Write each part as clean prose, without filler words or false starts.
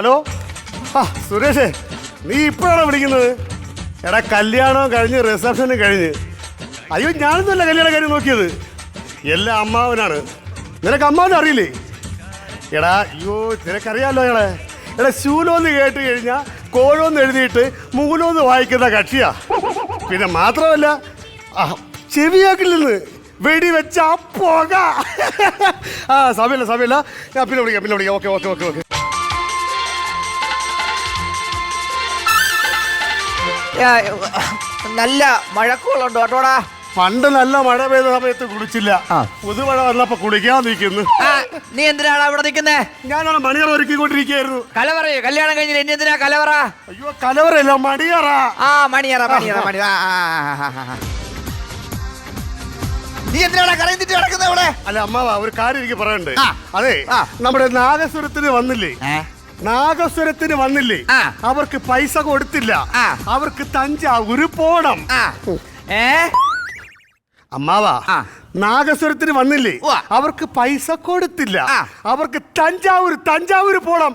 Hello ആ സുരേഷേ, നീ ഇപ്പോഴാണോ വിളിക്കുന്നത്? എടാ കല്യാണം കഴിഞ്ഞ് റിസപ്ഷനും കഴിഞ്ഞ്. അയ്യോ ഞാനൊന്നുമല്ല കല്യാണം കാര്യം നോക്കിയത്, എല്ലാം അമ്മാവനാണ്. നിനക്ക് അമ്മാവനെ അറിയില്ലേ? എടാ അയ്യോ നിനക്കറിയാമല്ലോ എടാ. എടാ ശൂലോന്ന് കേട്ട് കഴിഞ്ഞാൽ കോഴോന്ന് എഴുതിയിട്ട് മൂലോന്ന് വായിക്കുന്ന കക്ഷിയാ. പിന്നെ മാത്രമല്ല ചെവിയാക്കിൽ നിന്ന് വെടി വെച്ച പോക. ആ സമയമില്ല ഞാൻ പിന്നെ വിളിക്കാം. ഓക്കെ. നല്ല മഴക്കോളുണ്ടോ കേട്ടോടാ? പണ്ട് നല്ല മഴ പെയ്ത സമയത്ത് കുളിച്ചില്ല, പുതുമഴ വന്നപ്പോ കുളിക്കാൻ നിൽക്കുന്നു. നീ എന്തിനാണ് അവിടെ നിൽക്കുന്നേ? ഞാനാണ് മണിയറ ഒരുക്കിക്കൊണ്ടിരിക്കുകയായിരുന്നു. കലവറയോ? കല്യാണം കഴിഞ്ഞില്ല ഇനി എന്തിനാ കലവറ? അയ്യോ കലവറയല്ല, മണിയറ. മണിയറ. നീ എന്തിനാണ് കറങ്ങിട്ട് കിടക്കുന്നത് ഇവിടെ? അല്ല അമ്മാവാ, ഒരു കാര്യം എനിക്ക് പറയണ്ടേ. അതെ, നമ്മുടെ നാഗസ്വരത്തിന് വന്നില്ലേ, അവർക്ക് പൈസ കൊടുത്തില്ല, അവർക്ക് തഞ്ചാവൂര് പോണം. അമ്മാവാ, നാഗസ്വരത്തിന് വന്നില്ലേ, അവർക്ക് പൈസ കൊടുത്തില്ല, അവർക്ക് തഞ്ചാവൂര് പോണം.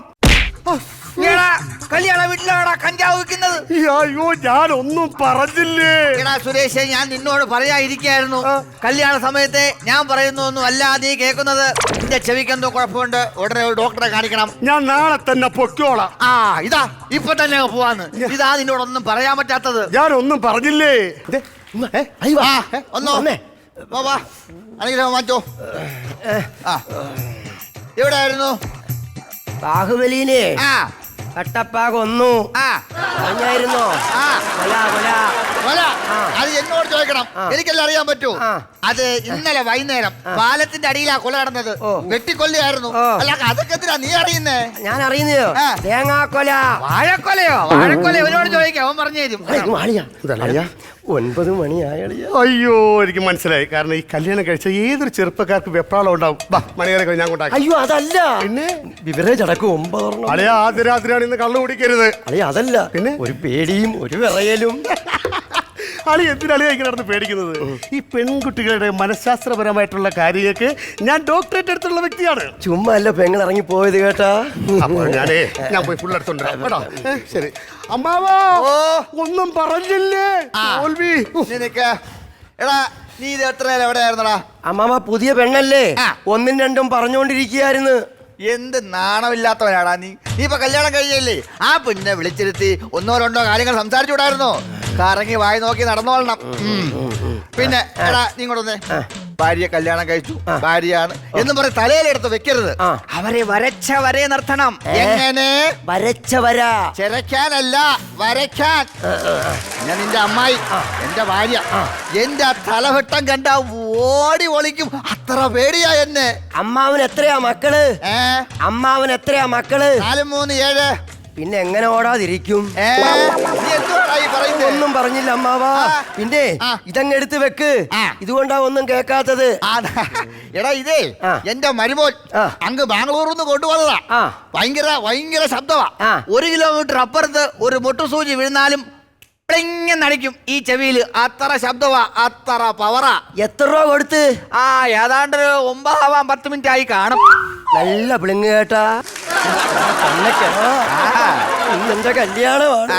കല്യാണ വീട്ടിലാടാ കഞ്ചാവ് വിൽക്കുന്നത്? അയ്യോ ഞാനൊന്നും പറഞ്ഞില്ലേ. എടാ സുരേഷ്, ഞാൻ നിന്നോട് പറയാതിരിക്കായിരുന്നു. കല്യാണ സമയത്ത് ഞാൻ പറയുന്നൊന്നും അല്ല നീ കേൾക്കുന്നത്. നിന്റെ ചെവിക്ക് എന്തോ കുഴപ്പമുണ്ട്, ഉടനെ ഒരു ഡോക്ടറെ കാണിക്കണം. ഞാൻ നാളെ തന്നെ പൊക്കോളാം. ഇതാ ഇപ്പൊ തന്നെ പോവാന്ന്. ഇതാ നിന്നോടൊന്നും പറയാൻ പറ്റാത്തത്. ഞാനൊന്നും പറഞ്ഞില്ലേ. മാറ്റോ. എവിടെയായിരുന്നു? ബാഹുബലിനെ കട്ടപ്പാകൊന്നു പറഞ്ഞായിരുന്നോ? അത് എന്നോട് ചോദിക്കണം, എനിക്കെല്ലാം അറിയാൻ പറ്റൂ. അത് ഇന്നലെ വൈകുന്നേരം പാലത്തിന്റെ അടിയിലാ കൊല നടന്നത്. വെട്ടിക്കൊല്ലയായിരുന്നു. അല്ല അതൊക്കെ എന്തിനാ നീ അറിയുന്നേ? ഞാൻ അറിയുന്നയോ? തേങ്ങാക്കൊല. വാഴക്കൊലയോ? വാഴക്കൊല ഇവനോട് ചോദിക്കാം, അവൻ പറഞ്ഞു തരും. 9 മണിയായ. അയ്യോ എനിക്ക് മനസ്സിലായി. കാരണം ഈ കല്യാണം കഴിച്ച ഏതൊരു ചെറുപ്പക്കാർക്ക് വെപ്രാളം ഉണ്ടാവും. മണിയേറെ ഞാൻ കൊണ്ടാക്കി. അയ്യോ അതല്ല, പിന്നെ ബിവറേജ് അടക്കം 9. അളിയ ആദ്യ രാത്രിയാണ് ഇന്ന് കള്ളു കുടിക്കരുത്. അളിയ അതല്ല, പിന്നെ ഒരു പേടിയും ഒരു വിറയലും. അളി എന്തിനാളിയാ ഇങ്ങനെ നടന്ന് പേടിക്കുന്നത്? ഈ പെൺകുട്ടികളുടെ മനഃശാസ്ത്രപരമായിട്ടുള്ള കാര്യങ്ങൾക്ക് ഞാൻ ഡോക്ടറേറ്റ് എടുത്തുള്ള വ്യക്തിയാണ്. ചുമ്മാ അല്ല പെങ്ങൾ ഇറങ്ങി പോയത് കേട്ടാ. ഞാൻ പോയി ഫുൾ എടുത്തോണ്ടോ. ശരി അമ്മാവാ, ഒന്നും പറഞ്ഞില്ലേ? എടാ നീ ഇത് എത്ര നേരം എവിടെയായിരുന്നടാ? അമ്മാവ പുതിയ പെണ്ണല്ലേ, 1ഉം 2ഉം പറഞ്ഞോണ്ടിരിക്കുകയായിരുന്നു. എന്ത് നാണമില്ലാത്തവനാടാ നീ. നീ ഇപ്പൊ കല്യാണം കഴിഞ്ഞല്ലേ? ആ പെണ്ണിനെ വിളിച്ചിരുത്തി 1 2 കാര്യങ്ങൾ സംസാരിച്ചുകൂടായിരുന്നോ? കറങ്ങി വായി നോക്കി നടന്നോളണം. പിന്നെ എടാ നീ ഇങ്ങോട്ടൊന്നേ. ഭാര്യ കല്യാണം കഴിച്ചു, ഭാര്യയാണ് എന്നും പറഞ്ഞ് തലയിലെടുത്ത് വെക്കരുത്. അവരെ വരച്ച വരെ നിർത്തണം. എങ്ങനെ? വരച്ച വര. ചിരക്കാനല്ല, വരയ്ക്കാൻ. ഞാൻ നിന്റെ അമ്മായി, എന്റെ ഭാര്യ. എന്റെ തലവെട്ടം കണ്ട ഓടി ഒളിക്കും, അത്ര പേടിയാ എന്നെ. അമ്മാവൻ എത്രയാ മക്കള്? അമ്മാവൻ എത്രയാ മക്കള്? 4 3 7. പിന്നെ എങ്ങനെ ഓടാതിരിക്കും? ഒന്നും പറഞ്ഞില്ല അമ്മാവാ. പിന്നെ ഇതങ്ങ് എടുത്ത് വെക്ക്. ഇതുകൊണ്ടാ ഒന്നും കേൾക്കാത്തത്. എടാ ഇതേ എന്റെ മരുമോൻ അങ്ങ് ബാംഗ്ലൂരിൽ നിന്ന് കൊണ്ടുവന്നതാ. ഭയങ്കര ശബ്ദമാ. 1 കിലോമീറ്റർ അപ്പുറത്ത് ഒരു മുട്ടുസൂചി വീഴുന്നാലും നടിക്കും ഈ ചെവിയില്. അത്ര ശബ്ദമാ, അത്ര പവറാ. എത്ര രൂപ കൊടുത്ത്? ഏതാണ്ട് 9 10 മിനിറ്റ് ആയി കാണും. നല്ല പിളിങ്ങ് കേട്ടാ. എന്റെ കല്യാണമാണ്,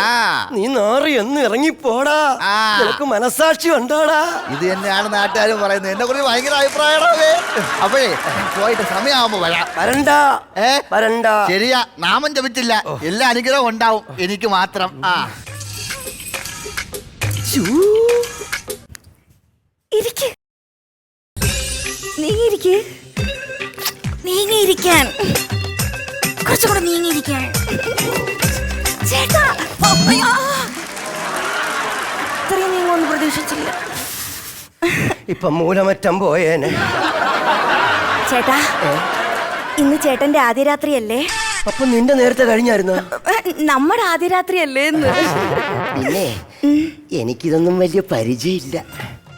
നീ നാറി എന്ന് ഇറങ്ങിപ്പോടാ. നിനക്ക് മനസാക്ഷി ഉണ്ടാടാ. ഇത് തന്നെയാണ് നാട്ടുകാരും പറയുന്നത്. എന്നെ കുറിച്ച് ഭയങ്കര അഭിപ്രായമാണ്. അപ്പോഴേ പോയിട്ട് സമയമാകുമ്പോ വരണ്ട. ശരിയാ, നാമം ജപിച്ചില്ല. എല്ലാ അനുഗ്രഹവും ഉണ്ടാവും എനിക്ക് മാത്രം. നീങ്ങിയിരിക്കാൻ കുറച്ചുകൂടെ നീങ്ങിയിരിക്കാൻ. ചേട്ടാ ഇത്രയും നീങ്ങൊന്നും പ്രതീക്ഷിച്ചില്ല. ഇപ്പൊ മൂലമറ്റം പോയേനെ. ചേട്ടാ ഇന്ന് ചേട്ടന്റെ ആദ്യ രാത്രിയല്ലേ? അപ്പൊ നിന്റെ നേരത്തെ കഴിഞ്ഞായിരുന്നു? നമ്മുടെ ആദ്യ രാത്രിയല്ലേ ഇന്ന്? പിന്നെ എനിക്കിതൊന്നും വലിയ പരിചയമില്ല.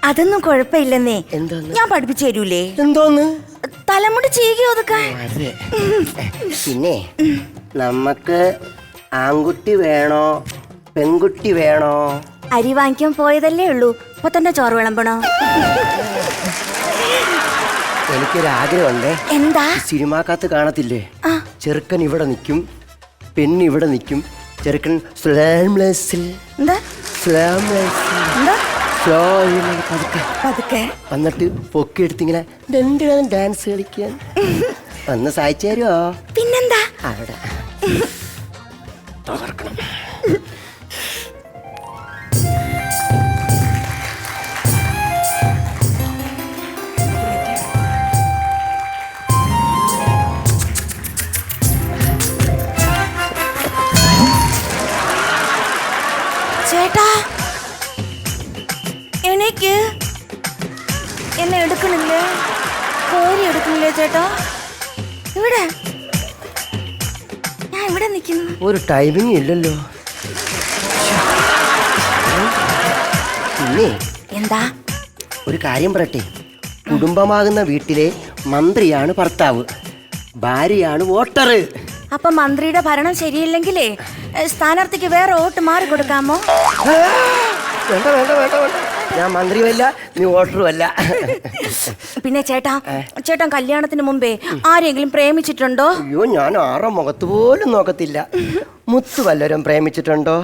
അതൊന്നും കുഴപ്പമില്ലെന്നേ. എന്തോന്ന്? ഞാൻ പഠിപ്പിച്ചു തരൂലേ? എന്തോന്ന്? തലമുടി ചീകി ഒതുക്കാൻ. പിന്നെ നമുക്ക് ആൺകുട്ടി വേണോ പെൺകുട്ടി വേണോ? അരി വാങ്ങിക്കാൻ പോയതല്ലേ ഉള്ളൂ, ഇപ്പൊ തന്നെ ചോറ് വിളമ്പണോ? എനിക്കൊരാഗ്രഹമുണ്ടേ. എന്താ? സിനിമാക്കകത്ത് കാണത്തില്ലേ, ചെറുക്കൻ ഇവിടെ നിൽക്കും, പെണ്ണ് ഇവിടെ നിൽക്കും, ചെറുക്കൻ സ്ലാംലെസ്സിൽ എന്താ എന്താ പതുക്കെ പതുക്കെ വന്നിട്ട് പൊക്കി എടുത്തിങ്ങനെ ഡാൻസ് കളിക്കാൻ ഒന്ന് സഹായിച്ചു തരുമോ? പിന്നെന്താ? അവിടെ തകർക്കണം. ചേട്ടാ എനിക്ക് എന്നെ എടുക്കണില്ലേ? കോരി എടുക്കണില്ലേ ചേട്ടാ? ഇവിടെ ഞാൻ ഇവിടെ നിൽക്കുന്നു. ഒരു ടൈമിങ് ഇല്ലല്ലോ. പിന്നെ എന്താ? ഒരു കാര്യം പറയട്ടെ, കുടുംബമാകുന്ന വീട്ടിലെ മന്ത്രിയാണ് ഭർത്താവ്, ഭാര്യയാണ് വോട്ടർ. അപ്പൊ മന്ത്രിയുടെ ഭരണം ശരിയില്ലെങ്കിലേ സ്ഥാനാർത്ഥിക്ക് വേറെ വോട്ട് മാറി കൊടുക്കാമോ? വേണ്ട വേണ്ട വേണ്ട വേണ്ട, ഞാൻ മന്ത്രിയുമല്ല നീ വോട്ടറുമല്ല. പിന്നെ ചേട്ടാ, ചേട്ടൻ കല്യാണത്തിന് മുമ്പേ ആരെങ്കിലും പ്രേമിച്ചിട്ടുണ്ടോ? അയ്യോ, ഞാൻ ആറോ മുഖത്ത് പോലും നോക്കത്തില്ല. മുത്ത് വല്ലവരും പ്രേമിച്ചിട്ടുണ്ടോ?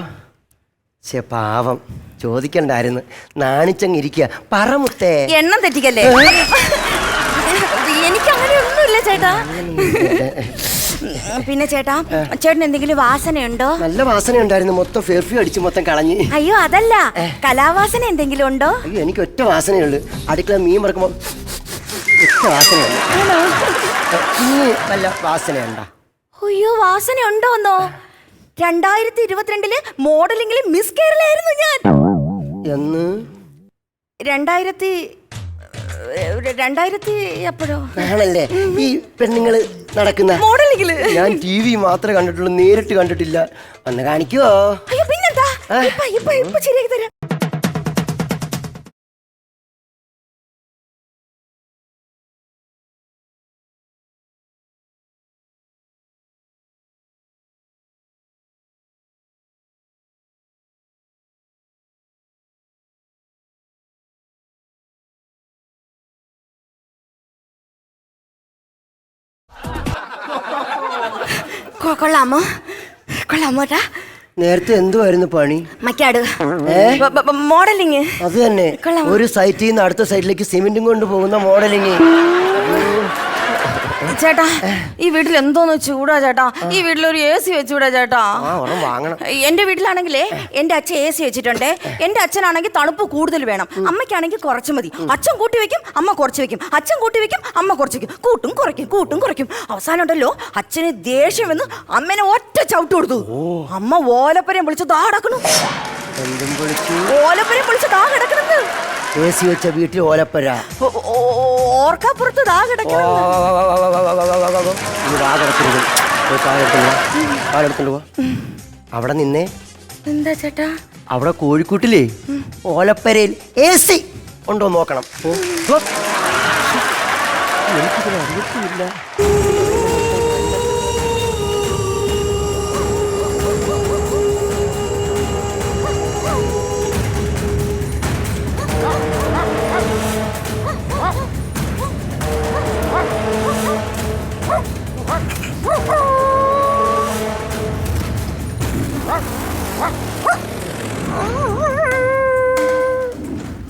ശേ, പാവം, ചോദിക്കണ്ടായിരുന്നു, നാണിച്ചങ്ങിരിക്കുക. പറ മുത്തേ. എണ്ണം തെറ്റിക്കല്ലേ? എനിക്ക് അങ്ങനെയൊന്നുമില്ല ചേട്ടാ. പിന്നെ ചേട്ടാ, ചേട്ടൻ എന്തെങ്കിലും വാസനയുണ്ടോ? നല്ല വാസന ഉണ്ടായിരുന്നു, മൊത്തം പെർഫ്യൂം അടിച്ച് മൊത്തം കളഞ്ഞ്. അയ്യോ അതല്ല, കലാവാസന എന്തെങ്കിലും ഉണ്ടോ? അയ്യോ, എനിക്ക് ഒറ്റ വാസനയുള്ളു, അടുക്കള മീൻ മറക്കുമ്പോ ഒറ്റ വാസനയുള്ളു. നല്ല വാസനയുണ്ടോ? അയ്യോ, വാസന ഉണ്ടോന്നോ? 2022 മോഡലിംഗിൽ മിസ് കേരളയായിരുന്നു ഞാൻ. എന്ന് 2000 എപ്പോഴോ ആണല്ലേ ഈ പെണ്ണുങ്ങള് നടക്കുന്ന മോഡലിംഗില്? ഞാൻ TV മാത്രമേ കണ്ടിട്ടുള്ളൂ, നേരിട്ട് കണ്ടിട്ടില്ല. ഒന്ന് കാണിക്കുവോ? അയ്യോ പിന്നെന്താ, ഇപ്പൊ ശരിയാക്കി തരാം. കൊള്ളാമോ? കൊള്ളാമോട്ടാ? നേരത്തെ എന്തുവായിരുന്നു പണി? മക്കാട് മോഡലിങ്. അത് തന്നെ, ഒരു സൈറ്റിൽ നിന്ന് അടുത്ത സൈറ്റിലേക്ക് സിമെന്റും കൊണ്ട് പോകുന്ന മോഡലിങ്. ചേട്ടാ, ഈ വീട്ടിൽ എന്തോന്ന് ചൂടാ ചേട്ടാ. ഈ വീട്ടിലൊരു AC വെച്ചൂടാ ചേട്ടാ? വാങ്ങണം. എന്റെ വീട്ടിലാണെങ്കിലേ എന്റെ അച്ഛൻ AC വെച്ചിട്ടുണ്ട്. എന്റെ അച്ഛനാണെങ്കിൽ തണുപ്പ് കൂടുതൽ വേണം, അമ്മയ്ക്കാണെങ്കിൽ കുറച്ച് മതി. അച്ഛൻ കൂട്ടി വെക്കും, അമ്മ കുറച്ച് വെക്കും. അച്ഛൻ കൂട്ടി വെക്കും, അമ്മ കുറച്ച് വെക്കും. കൂട്ടും കുറയ്ക്കും. അവസാനം ഉണ്ടല്ലോ, അച്ഛന് ദേഷ്യം വന്ന് അമ്മേനെ ഒറ്റ ചവിട്ട് കൊടുത്തു. അമ്മ ഓലപ്പരയും വിളിച്ച് ദാ കിടക്കണു. ഓലപ്പരയും വിളിച്ച് ദാ കിടക്കണെന്ന്. AC വെച്ച വീട്ടിൽ ഓലപ്പര ഓർക്കാപ്പുറത്ത് ദാ കിടക്കണം. അവിടെ നിന്നേ. എന്താ ചേട്ടാ? അവിടെ കോഴിക്കോട്ടിലേ ഓലപ്പരയിൽ AC ഉണ്ടോ നോക്കണം. എനിക്കിതിന് അറിയത്തില്ല.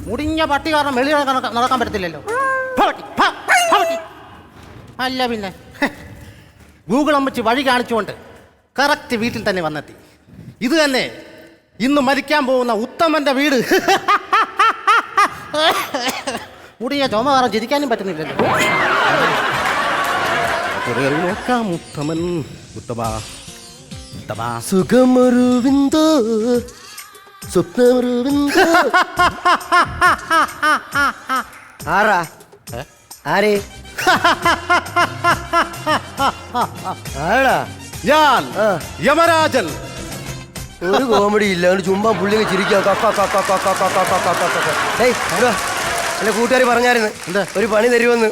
മുടിഞ്ഞ പട്ടി കാരണം വെളി നടക്കാൻ പറ്റത്തില്ലല്ലോ. അല്ല പിന്നെ ഗൂഗിൾ അമ്മച്ച് വഴി കാണിച്ചുകൊണ്ട് കറക്റ്റ് വീട്ടിൽ തന്നെ വന്നെത്തി. ഇത് തന്നെ ഇന്ന് മരിക്കാൻ പോകുന്ന ഉത്തമന്റെ വീട്. മുടിയ ചുമ കാരണം ചിരിക്കാനും പറ്റുന്നില്ലല്ലോ. നോക്കാം ഉത്തമൻ. സുഖമൊരുവിന്തോ സ്വപ്നമൊരുവിന്തോ. ആരാ? ആരേ? ആടാ ഞാൻ യമരാജൻ. ഒരു കോമഡി ഇല്ല, ചുമ്മാ പുള്ളി ചിരിക്കുക. എന്റെ കൂട്ടുകാരി പറഞ്ഞായിരുന്നു ഒരു പണി തരുമെന്ന്.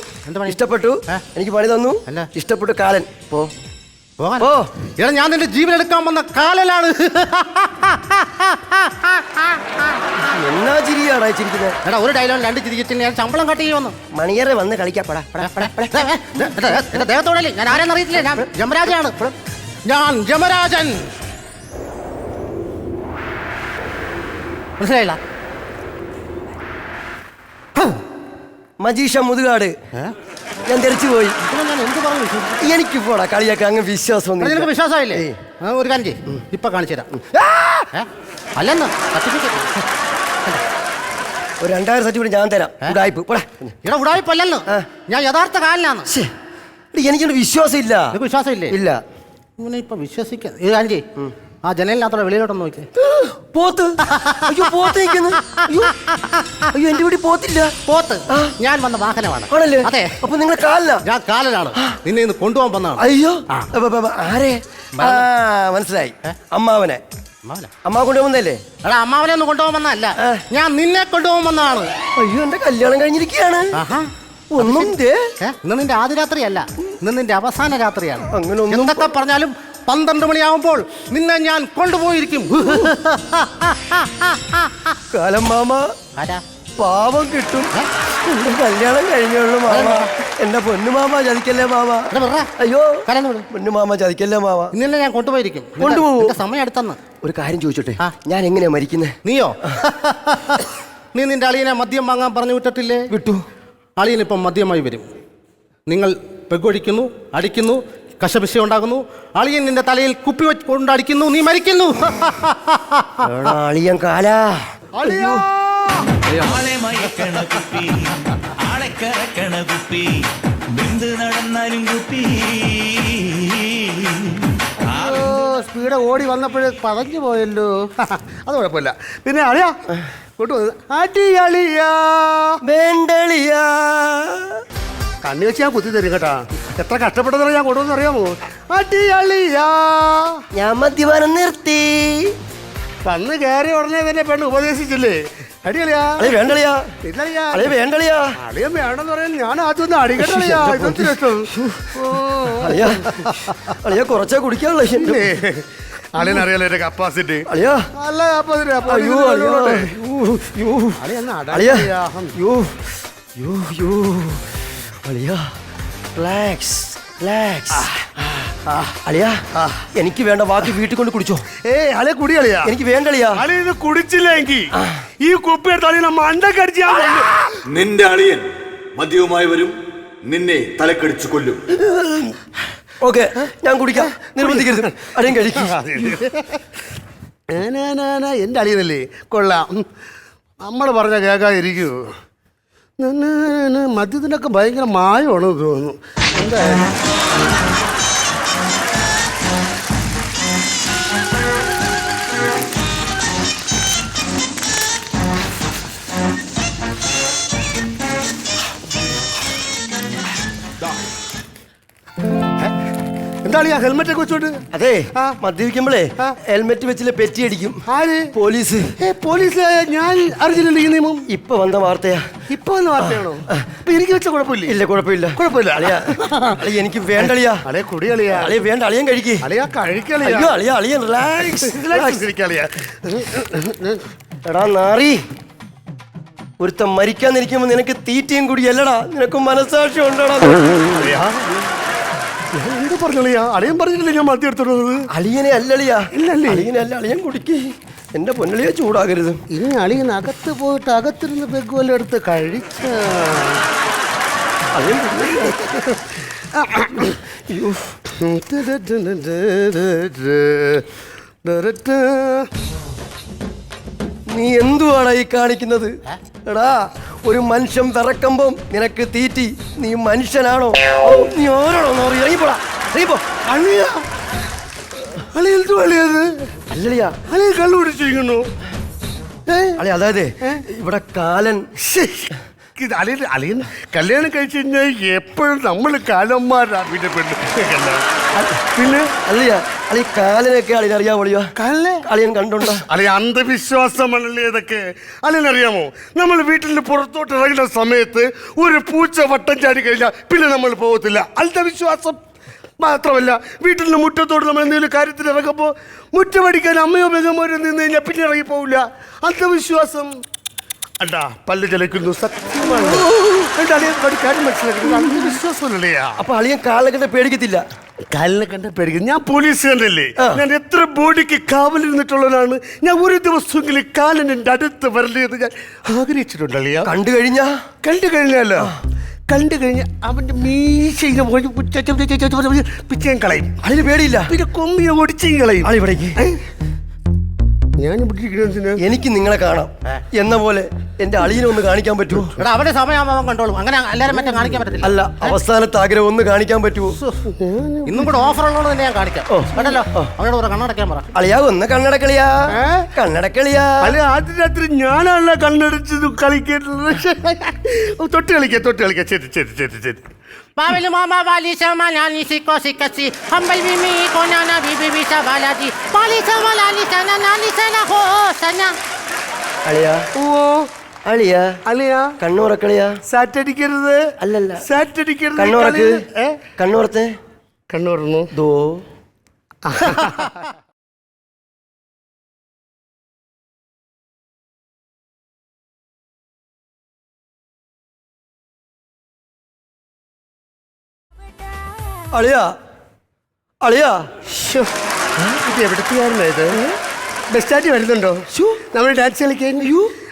ഇഷ്ടപ്പെട്ടു, എനിക്ക് പണി തന്നു. ഇഷ്ടപ്പെട്ടു കാലൻ. എടാ, ഞാൻ നിന്റെ ജീവൻ എടുക്കാൻ വന്ന കാലനാണ്. എന്നാ ചിരിയാടാ ചിരിക്കുന്നത്? എടാ, ഒരു ഡയലോഗ് 2 ചിരിച്ചിട്ട് ഞാൻ ശമ്പളം കട്ട് ചെയ്യുമെന്ന്. മണിയറെ വന്ന് കളിക്കാ. എന്റെ ദേഹത്തോടല്ലേ, ഞാൻ ആരെന്ന് അറിയത്തില്ല. ഞാൻ യമരാജാണ്. ഞാൻ യമരാജൻ. മനസ്സിലായില്ല? മജീഷ മുതുകാട്. ഞാൻ തെറിച്ചു പോയി. പിന്നെ ഞാൻ എന്ത് പറഞ്ഞു? എനിക്ക് പോടാ കളിയാക്കാൻ അങ്ങ് വിശ്വാസം നിനക്ക് വിശ്വാസമായില്ലേ? ഒരു കാര്യം ചെയ്യ്, ഇപ്പൊ കാണിച്ചു തരാം. അല്ലെന്ന് സർട്ടിഫിക്കറ്റ് ഒരു 2000 സർട്ടിഫിക്കറ്റ് ഞാൻ തരാം. ഉടായിപ്പ് പോടാ. ഇവിടെ ഉടായിപ്പല്ലെന്ന്, ഞാൻ യഥാർത്ഥ കാലിനാണ്. എനിക്കൊരു വിശ്വാസം ഇല്ല. നിനക്ക് വിശ്വാസം ഇല്ല? ഇവനെ ഇപ്പൊ വിശ്വസിക്കാം. ഇത് കാര്യം ചെയ്യ്, ആ ജനലിനകത്തോടെ വെളിയിലോട്ടൊന്ന് നോക്കിയേ. പോത്ത്. അയ്യോ പോത്ത് നിൽക്കുന്നു. അയ്യോ എന്റെ വീട്ടിൽ പോത്തില്ല. പോത്ത് ഞാൻ വന്ന വാഹനമാണ്. ആണല്ലേ? അതെ. അപ്പൊ നിങ്ങൾ കാലിനാ? ഞാൻ കാലനാണ്. നിന്നെ ഇന്ന് കൊണ്ടുപോകാൻ വന്നതാണ്. അയ്യോ ആരെ? മനസ്സിലായി. അമ്മാവനെ. അമ്മ കൊണ്ടുപോകുന്നല്ലേ? എടാ, അമ്മാവനെ ഒന്ന് കൊണ്ടുപോകാൻ വന്നതല്ല, ഞാൻ നിന്നെ കൊണ്ടുപോകാൻ വന്നതാണ്. അയ്യോ എന്റെ കല്യാണം കഴിഞ്ഞിരിക്കുകയാണ്. ഒന്നും ഇന്ന് നിന്റെ ആദ്യ രാത്രിയല്ല, ഇന്ന് നിന്റെ അവസാന രാത്രിയാണ്. അങ്ങനെ ഒന്നും എന്തൊക്കെ പറഞ്ഞാലും 12 മണിയാവുമ്പോൾ നിന്നെ ഞാൻ കൊണ്ടുപോയിരിക്കും. കാലം മാമ പാവം കിട്ടും. എന്റെ കല്യാണം കഴിഞ്ഞുള്ളൂ മാമ. എന്റെ പൊന്നു മാമ ചതിക്കല്ലേ മാമ. അയ്യോ പൊന്നു മാമ ചതിക്കല്ലേ മാമ. ഇന്നലെ ഞാൻ കൊണ്ടുപോയിരിക്കും. കൊണ്ടുപോകും. സമയം അടുത്തെന്ന്. ഒരു കാര്യം ചോദിച്ചോട്ടെ, ഞാൻ എങ്ങനെയാ മരിക്കുന്നത്? നീയോ? നീ നിന്റെ അളിയനെ മദ്യം വാങ്ങാൻ പറഞ്ഞു വിട്ടിട്ടില്ലേ? വിട്ടു. അളിയനിപ്പം മദ്യമായി വരും. നിങ്ങൾ പെഗൊഴിക്കുന്നു, അടിക്കുന്നു, കശപിശ ഉണ്ടാകുന്നു. അളിയൻ നിന്റെ തലയിൽ കുപ്പി വെച്ച് കൊണ്ടടിക്കുന്നു, നീ മരിക്കുന്നു. അളിയൻ കാലാ. ആളെ മയക്കണ കുപ്പി, ആളെ കറക്കണ കുപ്പി, ബിന്ദു നടന്നാലും കുപ്പി. സ്പീഡ് ഓടി വന്നപ്പോഴേ പതഞ്ഞു പോയല്ലോ. അത് കുഴപ്പമില്ല. പിന്നെ അളിയാ കൊണ്ടുപോകുന്നത് അടിയളിയാ വേണ്ടളിയാ. കണ്ണി വെച്ച് ഞാൻ കുത്തി തരും കേട്ടാ. എത്ര കഷ്ടപ്പെട്ടതാണ് ഞാൻ കൊണ്ടുവന്ന് അറിയാമോ? അടിയളിയാ. ഞാൻ മദ്യപാനം നിർത്തി. വന്ന് കയറി ഉടനെ തന്നെ പെണ്ണ് ഉപദേശിച്ചില്ലേ? അടിയളിയാ. വേണ്ടളിയാ. ഇല്ലളിയാ. വേണ്ടളിയാ. അളിയൻ വേണമെന്ന് പറയാൻ ഞാൻ ആദ്യം ഒന്ന് അടിക്കട്ടളിയാ. ഇതൊക്കെ രസം. അളിയാ കുറച്ചേ കുടിക്കാനുള്ള. അളിയനറിയാലോ എന്റെ കപ്പാസിറ്റി. അളിയാ നല്ല കപ്പാസിറ്റി. അയ്യോ അളിയാ. അളിയാ യോ യോ യോ അളിയാ റിലാക്സ് റിലാക്സ്. അളിയാ എനിക്ക് വേണ്ട ബാക്കി വീട്ടിൽ കൊണ്ട് കുടിച്ചോ. അളിയ കുടിയളിയാ. എനിക്ക് വേണ്ടളിയാ. അളിയ ഇത് കുടിച്ചില്ലെങ്കിൽ ഈ കുപ്പി എടുത്ത് അളിയ മണ്ടക്കടിച്ച് നിന്റെ അളിയൻ മദ്യവുമായി വരും, നിന്നെ തലക്കടിച്ചു കൊല്ലും. ഓക്കെ ഞാൻ കുടിക്കാം, നിർബന്ധിക്കരുത്. അളിയൻ കഴിക്കും. എന്റെ അളിയനല്ലേ, കൊള്ളാം. നമ്മൾ പറഞ്ഞ കേൾക്കാതിരിക്കൂ. മദ്യത്തിനൊക്കെ ഭയങ്കര മായമാണ് തോന്നുന്നു. എന്തായാലും എന്താളിയാ ഹെൽമെറ്റ് ഒക്കെ വെച്ചോട്ട്? അതെ മദ്യപിക്കുമ്പോഴേ ഹെൽമെറ്റ് വെച്ചില്ല പെറ്റി അടിക്കും. ആര്? പോലീസ്. പോലീസ് ഞാൻ അറിഞ്ഞില്ലല്ലോ ഈ നിയമം. ഇപ്പൊ വന്ന വാർത്തയാ. ഇപ്പൊ വന്ന വാർത്തയാണോ? എനിക്ക് വെച്ച കുഴപ്പമില്ല. ഇല്ല കുഴപ്പമില്ല കുഴപ്പമില്ല. അളിയാ അളിയ എനിക്ക് വേണ്ടളിയാ. അളിയ കുടിയളിയാ. അളിയ വേണ്ട അളിയൻ കഴിക്കേ. അളിയാ കഴിക്കളിയാ. അയ്യോ അളിയ അളിയൻ റിലാക്സ്. എടാ നാറി, ഒരുത്തം മരിക്കാന്നിരിക്കുമ്പോ നിനക്ക് തീറ്റയും കൂടിയല്ലടാ, നിനക്ക് മനസ്സാക്ഷി ഉണ്ടടാ. എന്ത് പറഞ്ഞളിയാ? അളിയൻ പറഞ്ഞിട്ടില്ല ഞാൻ മദ്യം എടുത്തോളൂ. അളിയനെ അല്ലളിയാ. ഇല്ലല്ലേ? അളിയനെ അല്ല, അളിയൻ കുടിക്കേ. എന്റെ പൊന്നളിയെ ചൂടാകരുത്. ഇനി അളിയൻ അകത്ത് പോയിട്ട് അകത്തിരുന്ന് പെഗ്ഗുവെല്ലാം എടുത്ത് കഴിച്ച അളിയൻ നീ എന്തുവാടാ ഈ കാണിക്കുന്നത്? എടാ ഒരു മനുഷ്യൻ വിറക്കുമ്പം നിനക്ക് തീറ്റി, നീ മനുഷ്യനാണോ? നീ ഓരോണോ? ഇറങ്ങിപ്പോടാ, ഇറങ്ങിപ്പോ. അളിയാ അളിയത് അല്ലളിയാ, അളിയ കള്ളു പിടിച്ചിരിക്കുന്നു. അളി അതായത് ഇവിടെ കാലൻ. അളിയൻ കല്യാണം കഴിച്ചു കഴിഞ്ഞാൽ എപ്പോഴും നമ്മൾ കാലന്മാരാണ്. പിന്നെ പിന്നെ അല്ലയാ അളി കാലനൊക്കെ അളിയൻ അറിയാമോ? കാലിനെ അളിയൻ കണ്ടുണ്ടോ? അളിയ അന്ധവിശ്വാസമാണല്ലേ ഇതൊക്കെ. അളിയനറിയാമോ, നമ്മൾ വീട്ടിൽ പുറത്തോട്ട് ഇറങ്ങുന്ന സമയത്ത് ഒരു പൂച്ച വട്ടം ചാടി കഴിഞ്ഞാൽ പിന്നെ നമ്മൾ പോകത്തില്ല. അന്ധവിശ്വാസം മാത്രമല്ല, വീട്ടിൽ നിന്ന് മുറ്റത്തോട് നമ്മൾ എന്തെങ്കിലും കാര്യത്തിൽ ഇറങ്ങുമ്പോൾ മുറ്റമടിക്കാൻ അമ്മയോ ബെഗമോരോ നിന്ന് കഴിഞ്ഞാൽ പിന്നെ ഇറങ്ങി പോവില്ല. അന്ധവിശ്വാസം. അണ്ടാ പല്ല് ചലിക്കുന്നു, സത്യമാണ്. കാര്യം മനസ്സിലാക്കുന്നത് അന്ധവിശ്വാസമല്ലയാ. അപ്പൊ അളിയൻ കാലൊക്കെ പേടിക്കത്തില്ല? കാലിനെ കണ്ട പേടിക്കും. ഞാൻ പോലീസുകാരനല്ലേ, ഞാൻ എത്ര ബോഡിക്ക് കാവലിരുന്നിട്ടുള്ളവനാണ്. ഞാൻ ഒരു ദിവസമെങ്കിലും കാലിന് എൻ്റെ അടുത്ത് വരല്ലേ എന്ന് ഞാൻ ആഗ്രഹിച്ചിട്ടുണ്ട് അളിയാ. കണ്ടു കഴിഞ്ഞാലോ കണ്ടു കഴിഞ്ഞ അവന്റെ മീശ പോയി പിച്ചയും കളയും. അതിന് പേടിയില്ല, പിന്നെ കൊമ്മിയെ ഒടിച്ചും കളയും. ആളിവിടേക്ക് ഞാൻ എനിക്ക് നിങ്ങളെ കാണാം എന്ന പോലെ എന്റെ അളിയനെ ഒന്ന് കാണിക്കാൻ പറ്റുമോ? എടാ അവിടെ സമയമാകുമ്പോൾ അവൻ കണ്ടോളും. അങ്ങനെ എല്ലാവരും മറ്റേ കാണിക്കാൻ പറ്റത്തില്ല. അല്ല, അവസാനത്തെ ആഗ്രഹം ഒന്ന് കാണിക്കാൻ പറ്റുമോ? ഇന്നും കൂടെ ഓഫർ ഉള്ളതുകൊണ്ട് തന്നെ ഞാൻ കാണിക്കാം. കേട്ടല്ലോ, അവനോട് പറ കണ്ണടയ്ക്കാൻ പറ. അളിയാ ഒന്ന് കണ്ണടക്കളിയാ, കണ്ണടക്കളിയാ. അല്ല, ആദ്യ രാത്രി ഞാനാണല്ലോ കണ്ണടിച്ചത് കളിക്കേണ്ടത്. തൊട്ട് കളിക്കാം. ശരി. Pablo mama bali sama nani siko sikasi hambal bimi konana bibi bisa baladi bali sama lali sana nani sana ho sana. അളിയാ അളിയാ കണ്ണുറക്കളിയാ. സാറ്റടിക്കരുത്. അല്ലല്ല, സാറ്റടിക്കരുത്. കണ്ണുറക്ക്. കണ്ണുറത്തെ കണ്ണുറന്നു. ദോ അളിയാ ഇത് എവിടത്തെയായിരുന്നു? ഇത് ബസ് സ്റ്റാൻഡിൽ വരുന്നുണ്ടോ? നമ്മൾ ഡാൻസ് കളിക്കാൻ.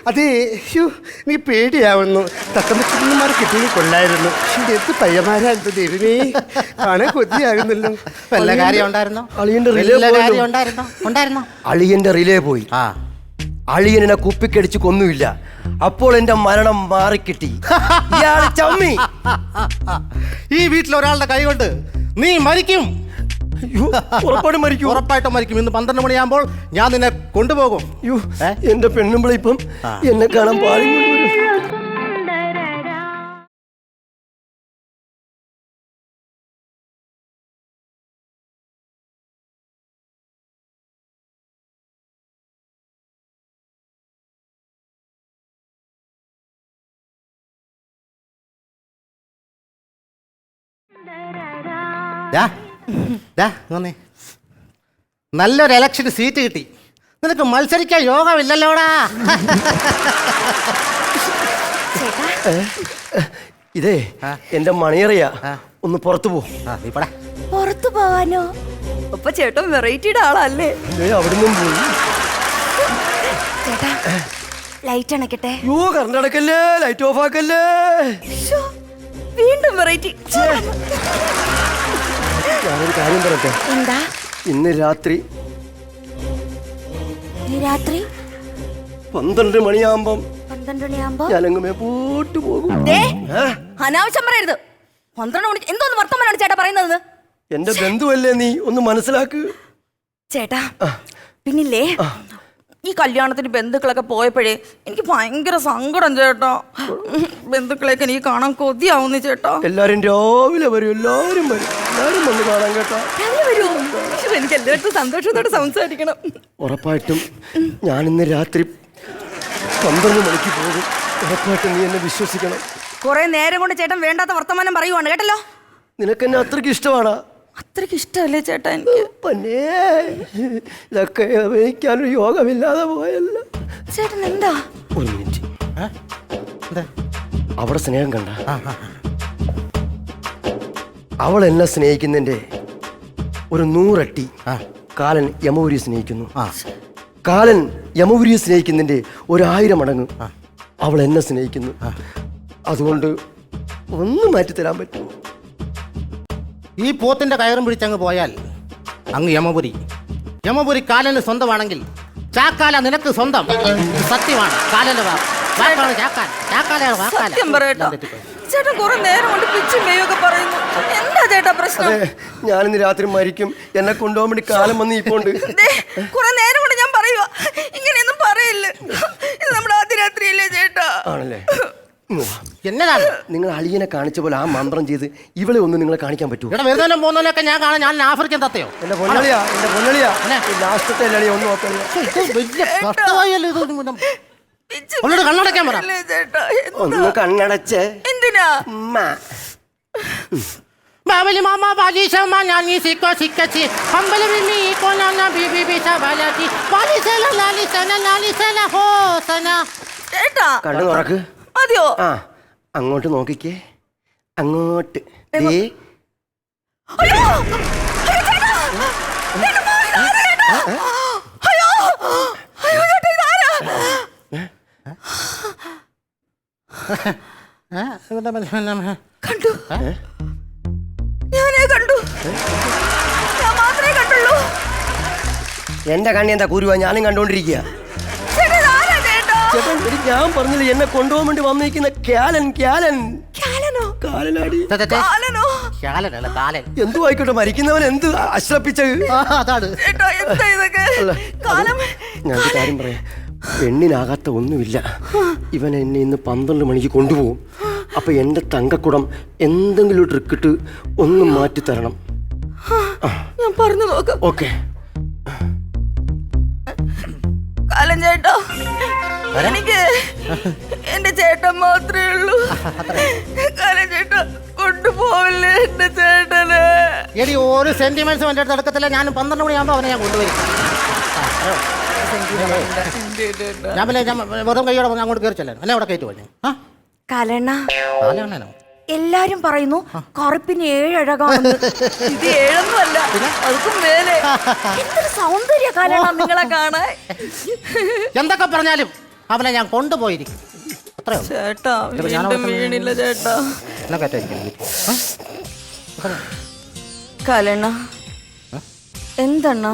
അതെ, നീ പേടിയാവുന്നു. തത്തമ്മമാർ കിട്ടിയ കൊള്ളായിരുന്നു. എന്ത് പയ്യന്മാരായിരുന്നു ദൈവമേ, കാണാൻ കൊതിയാകുന്നല്ലോ. വല്ല കാര്യം ഉണ്ടായിരുന്നോ? അളിയന്റെ അളിയന്റെ റിലേ പോയി. അളിയനെ കുപ്പിക്കടിച്ച് കൊന്നുമില്ല. അപ്പോൾ എന്റെ മരണം മാറിക്കിട്ടി. ഇയാള് ചമ്മി. ഈ വീട്ടിൽ ഒരാളുടെ കൈ കൊണ്ട് നീ മരിക്കും. ഉറപ്പായിട്ടും മരിക്കും. ഇന്ന് 12 മണിയാകുമ്പോൾ ഞാൻ നിന്നെ കൊണ്ടുപോകും. എന്റെ പെണ്ണുമ്പിള ഇപ്പം എന്നെ കാണാൻ പാടി കൊണ്ടുവരും. നല്ലൊരു ഇലക്ഷന് സീറ്റ് കിട്ടി. നിനക്ക് മത്സരിക്കാൻ യോഗമില്ലല്ലോടാ. ഇതേ എന്റെ മണിയറിയാ, ഒന്ന് പുറത്തു പോ. പുറത്തു പോവാനോ? അപ്പൊ ചേട്ടൻ വെറൈറ്റിയുടെ ആളല്ലേ? അവിടുന്നും പോയി. ചേട്ടാ ലൈറ്റ് അണക്കട്ടെ. കറണ്ട് അടക്കല്ലേ, ലൈറ്റ് ഓഫ് ആക്കല്ലേ. വീണ്ടും വെറൈറ്റി. ഞാനൊരു കാര്യം പറയട്ടെ. എന്താ? ഇന്ന് രാത്രി 12 മണിയാകുമ്പം ഞാനങ്ങുമേ പോട്ടു പോകും. അനാവശ്യം പറയരുത്. 12 മണിക്ക് എന്തോന്ന് വർത്തമാനാണ് ചേട്ടാ പറയുന്നത്? എന്റെ ബന്ധുവല്ലേ നീ, ഒന്ന് മനസ്സിലാക്ക്. ചേട്ടാ പിന്നില്ലേ, ഈ കല്യാണത്തിന് ബന്ധുക്കളൊക്കെ പോയപ്പോഴേ എനിക്ക് ഭയങ്കര സങ്കടം ചേട്ടാ. ബന്ധുക്കളെയൊക്കെ എനിക്ക് കാണാൻ കൊതിയാവുന്നു ചേട്ടാ. എല്ലാരും രാവിലെ വരും, എല്ലാരും വന്ന് കാണാൻ കേട്ടാ. എനിക്ക് എല്ലായിടത്തും സന്തോഷത്തോടെ സംസാരിക്കണം. ഉറപ്പായിട്ടും ഞാൻ ഇന്ന് രാത്രി 12 മണിക്ക് പോകും. ഉറപ്പായിട്ടും നീ എന്നെ വിശ്വസിക്കണം. കുറെ നേരം കൊണ്ട് ചേട്ടൻ വേണ്ടാത്ത വർത്തമാനം പറയുവാണ് കേട്ടല്ലോ. നിനക്ക് എന്നെ അത്രയ്ക്ക് ഇഷ്ടമാണോ? അത്രയ്ക്ക് ഇഷ്ടമല്ലേ ചേട്ടാ എനിക്ക്? ഇതൊക്കെ അഭിനയിക്കാനൊരു യോഗമില്ലാതെ പോയല്ല. ചേട്ടൻ എന്താ? ഒരു മിനിറ്റ്. അവിടെ സ്നേഹം കണ്ട? അവൾ എന്നെ സ്നേഹിക്കുന്നതിന്റെ ഒരു 100 ഇരട്ടി കാലൻ യമപുരി സ്നേഹിക്കുന്നു. കാലൻ യമപുരിയെ സ്നേഹിക്കുന്നതിന്റെ 1000 മടങ്ങ് അവൾ എന്നെ സ്നേഹിക്കുന്നു. അതുകൊണ്ട് ഒന്ന് മാറ്റിത്തരാൻ പറ്റുമോ? ഈ പോത്തിന്റെ കയറും പിടിച്ചങ്ങ് പോയാൽ അങ്ങ് യമപുരി കാലന് സ്വന്തമാണെങ്കിൽ ചാക്കാല നിനക്ക് സ്വന്തം. സത്യമാണ്. കാലന്റെ വാക്കാണ് ചാക്കാല. സത്യം പറയട്ടോ ചേട്ടൻ കുറെ നേരം കൊണ്ട് പിച്ചും മെയ്യൊക്കെ പറയുന്നു. എന്താ ചേട്ടാ പ്രശ്നം? ഞാനിന്ന് രാത്രി മരിക്കും, എന്നെ കൊണ്ടുപോകാൻ വേണ്ടി കാലം വന്ന് ഇപ്പോണ്ട്. കുറെ നേരം കൊണ്ട് ഞാൻ പറയുക, ഇങ്ങനെയൊന്നും പറയില്ല. ഇത് നമ്മുടെ ആദ്യ രാത്രിയല്ലേ ചേട്ടാ? ആണല്ലേ? എന്നതാണ് നിങ്ങൾ അളിയനെ കാണിച്ച പോലെ ആ മന്ത്രം ചെയ്ത് ഇവളെ ഒന്ന് നിങ്ങളെ കാണിക്കാൻ പറ്റുമോ? വരുന്നതിനും പോകുന്നതിനൊക്കെ ഞാൻ കാണാം. ഞാൻ ആഫ്രിക്കൻ തത്തയോ? എന്റെ പൊന്നളിയാ ലാസ്റ്റത്തെ അളിയ ഒന്ന് കണ്ണടയ്ക്കാൻ പറ. ഒന്ന് കണ്ണടച്ചേ. എന്തിനാ? Babali mama bali sama nani siko sikasi hambal bimi konana bibi bisa balati bali sala lali sana ho sana. ചേട്ടാ കണ്ണു തുറക്ക്. മതിയോ? അങ്ങോട്ട് നോക്കിക്കേ, അങ്ങോട്ട്. അയ്യോ! അയ്യോ, ചേട്ടാ! ചേട്ടാ, മാറി, മാറി, ചേട്ടാ! അയ്യോ! അയ്യോ, ചേട്ടാ, ഇതാരാ? കണ്ടു. ഞാനേ കണ്ടു. ഞാൻ മാത്രമേ കണ്ടുള്ളൂ. എന്റെ കണ്ണി എന്താ കുരുവാ, ഞാനും കണ്ടോണ്ടിരിക്കുക. ചേട്ടാ, ഇതാരാ ചേട്ടാ? ചേട്ടൻ ഞാൻ പറഞ്ഞില്ല, എന്നെ കൊണ്ടുപോകാൻ വേണ്ടി വന്നിരിക്കുന്ന ക്യാലൻ ക്യാലൻ കാലനോ? കാലനാടി. കാലനോ? കാലനല്ല കാലൻ. എന്തു ആയിക്കോട്ടെ, മരിക്കുന്നവൻ എന്ത് അശ്രപ്പിച്ചത്. അതാണ്. ചേട്ടാ, എന്താ ഇതൊക്കെ? അല്ല, കാലം. ഞാനൊരു കാര്യം പറയാം. പെണ്ണിനാകാത്ത ഒന്നുമില്ല. ഇവൻ എന്നെ ഇന്ന് 12 മണിക്ക് കൊണ്ടുപോകും. അപ്പൊ എന്റെ തങ്കക്കുടം എന്തെങ്കിലും ട്രിക്കിട്ട് ഒന്ന് മാറ്റി തരണം. ഞാൻ പറഞ്ഞു നോക്കാം. ഓക്കെ. കാലൻ ചേട്ടാ, എനിക്ക് എന്റെ ചേട്ടൻ മാത്രമേ ഉള്ളൂ. കാലൻ ചേട്ടാ, കൊണ്ടുപോവില്ലേ എന്റെ ചേട്ടനെ? എടി ഒരു സെന്റിമെന്റ്സും എൻ്റെ അടുത്ത് നടക്കത്തില്ല. ഞാൻ 12 മണിയാകുമ്പോൾ അവനെ ഞാൻ കൊണ്ടുവരും. ഞാൻ പിന്നെ വെറും കൈയോടെ അങ്ങോട്ട് കയറി ചെല്ലാൻ എന്നെ അവിടെ കയറ്റി പോയി. കാലണ്ണ, കാലണ്ണനോ? എല്ലാരും പറയുന്നു കറുപ്പിന് 7 അഴകാണെന്ന്. ഇത് 7 അല്ല, അതും മേലെ. എന്തൊരു സൗന്ദര്യ കാലണ്ണ നിങ്ങളെ കാണാൻ. എന്തൊക്കെ പറഞ്ഞാലും അവനെ ഞാൻ കൊണ്ടുപോയിരിക്കും. അത്രയോ ചേട്ടാ, വീണ്ടും വീണില്ല ചേട്ടാ. എന്നെ കയറ്റായിരിക്കും. കാലണ്ണ, എന്തെണ്ണ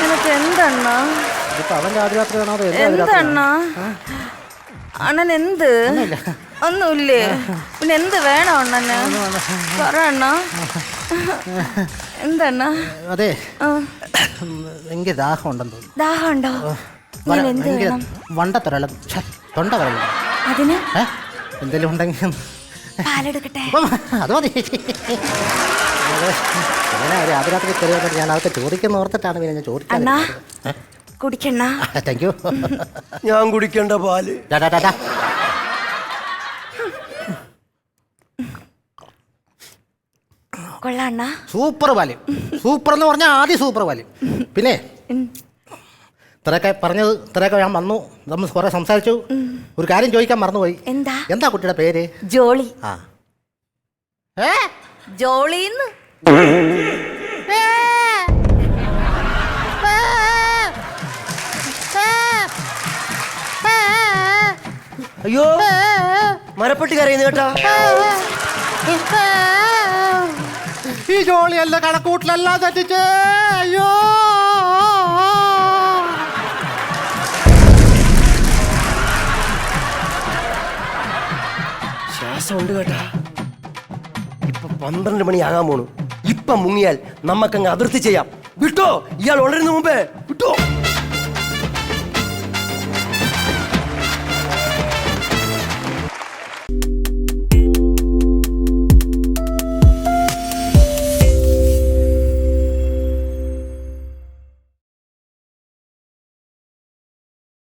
നിനക്ക്? എന്തെണ്ണ? ഇതിപ്പോ അവൻ രാത്രി വേണോ? എന്തെണ്ണ അണ്ണൻ? എന്ത്? ഒന്നുമില്ലേ? പിന്നെ എന്ത് വേണം അണ്ണന്? പറ അണ്ണ. എന്തെണ്ണ? അതെ, ആ, എനിക്ക് ദാഹം ഉണ്ടെന്ന് തോന്നുന്നു. ദാഹം ഉണ്ടോ? ഞാൻ എന്ത് വേണം? വണ്ടത്തൊരള തൊണ്ട പറയുന്നു. അതിന് എന്തെങ്കിലും ഉണ്ടെങ്കിൽ പാലെടുക്കട്ടെ? അത് മതി. രാത്രി കയറി വന്നിട്ട് ഞാൻ അതൊക്കെ ചോദിക്കുന്ന ഓർത്തിട്ടാണ് പിന്നെ ഞാൻ ചോദിക്കാൻ. അണ്ണാ, കുടിക്കണ്ണ. Thank you. ഞാൻ കുടിക്കേണ്ട പാല്. കൊള്ളാണ്ണ. സൂപ്പർ പാല്. സൂപ്പർ എന്ന് പറഞ്ഞാൽ ആദ്യം സൂപ്പർ പാല്. പിന്നെ ഇത്രയൊക്കെ പറഞ്ഞത്, ഇത്രയൊക്കെ ഞാൻ വന്നു, നമ്മൾ കുറെ സംസാരിച്ചു. ഒരു കാര്യം ചോദിക്കാൻ മറന്നുപോയി. എന്താ? എന്താ കുട്ടിയുടെ പേര്? ജോളി. ആ, ജോളിന്ന്. അയ്യോ, മരപ്പെട്ടി കരയുന്നു കേട്ടാ. ഈ ജോളിയല്ല, കണക്കൂട്ടിലല്ല തെറ്റിച്ചേ. അയ്യോ, ശ്വാസം ഉണ്ട് കേട്ടാ. ഇപ്പൊ 12 മണിയാകാൻ പോണു. ഇപ്പൊ മുങ്ങിയാൽ നമുക്കങ്ങ് അതിർത്തി ചെയ്യാം. വിട്ടോ, ഇയാൾ ഉണരുന്ന മുമ്പേ വിട്ടോ.